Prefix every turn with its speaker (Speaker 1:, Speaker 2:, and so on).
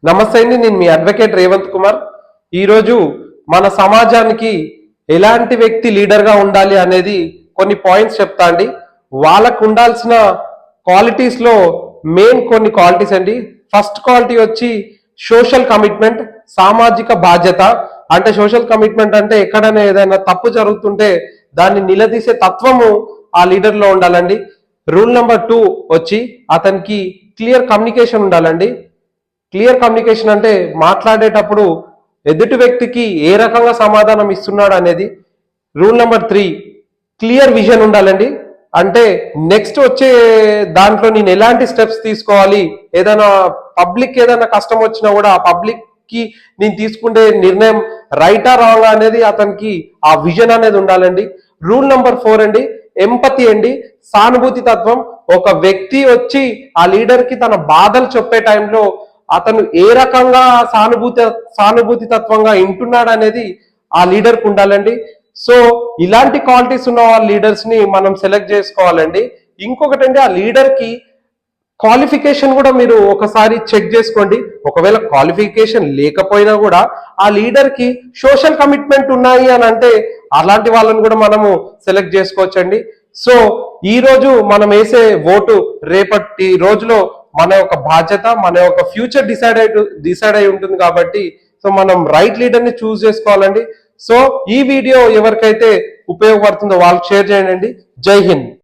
Speaker 1: నమస్తే అండి, నేను మీ అడ్వకేట్ రేవంత్ కుమార్. ఈరోజు మన సమాజానికి ఎలాంటి వ్యక్తి లీడర్గా ఉండాలి అనేది కొన్ని పాయింట్స్ చెప్తా అండి. వాళ్ళకు ఉండాల్సిన క్వాలిటీస్లో మెయిన్ కొన్ని క్వాలిటీస్ అండి. ఫస్ట్ క్వాలిటీ వచ్చి సోషల్ కమిట్మెంట్, సామాజిక బాధ్యత. అంటే సోషల్ కమిట్మెంట్ అంటే ఎక్కడైనా ఏదైనా తప్పు జరుగుతుంటే దాన్ని నిలదీసే తత్వము ఆ లీడర్లో ఉండాలండి. రూల్ నెంబర్ 2 వచ్చి అతనికి క్లియర్ కమ్యూనికేషన్ ఉండాలండి. క్లియర్ కమ్యూనికేషన్ అంటే మాట్లాడేటప్పుడు ఎదుటి వ్యక్తికి ఏ రకంగా సమాధానం ఇస్తున్నాడు అనేది. రూల్ నెంబర్ 3 క్లియర్ విజన్ ఉండాలండి. అంటే నెక్స్ట్ వచ్చే దాంట్లో నేను ఎలాంటి స్టెప్స్ తీసుకోవాలి, ఏదైనా పబ్లిక్ ఏదైనా కష్టం వచ్చినా కూడా ఆ పబ్లిక్ కి నేను తీసుకుంటే నిర్ణయం రైటా రాంగ్ అనేది అతనికి ఆ విజన్ అనేది ఉండాలండి. రూల్ నెంబర్ 4 అండి, ఎంపతి అండి, సానుభూతి తత్వం. ఒక వ్యక్తి వచ్చి ఆ లీడర్ కి తన బాధలు చెప్పే టైంలో అతను ఏ రకంగా సానుభూతి తత్వంగా వింటున్నాడు అనేది ఆ లీడర్ కు ఉండాలండి. సో ఇలాంటి క్వాలిటీస్ ఉన్న వాళ్ళ లీడర్స్ ని మనం సెలెక్ట్ చేసుకోవాలండి. ఇంకొకటి అండి, ఆ లీడర్ కి క్వాలిఫికేషన్ కూడా మీరు ఒకసారి చెక్ చేసుకోండి. ఒకవేళ క్వాలిఫికేషన్ లేకపోయినా కూడా ఆ లీడర్ కి సోషల్ కమిట్మెంట్ ఉన్నాయి అని అంటే అలాంటి వాళ్ళని కూడా మనము సెలెక్ట్ చేసుకోవచ్చండి. సో ఈ రోజు మనం వేసే ఓటు రేపటి రోజులో మన యొక్క బాధ్యత, మన యొక్క ఫ్యూచర్ డిసైడ్ అయి ఉంటుంది కాబట్టి సో మనం రైట్ లీడర్ ని చూస్ చేసుకోవాలండి. సో ఈ వీడియో ఎవరికైతే ఉపయోగపడుతుందో వాళ్ళు షేర్ చేయండి. జై హింద్.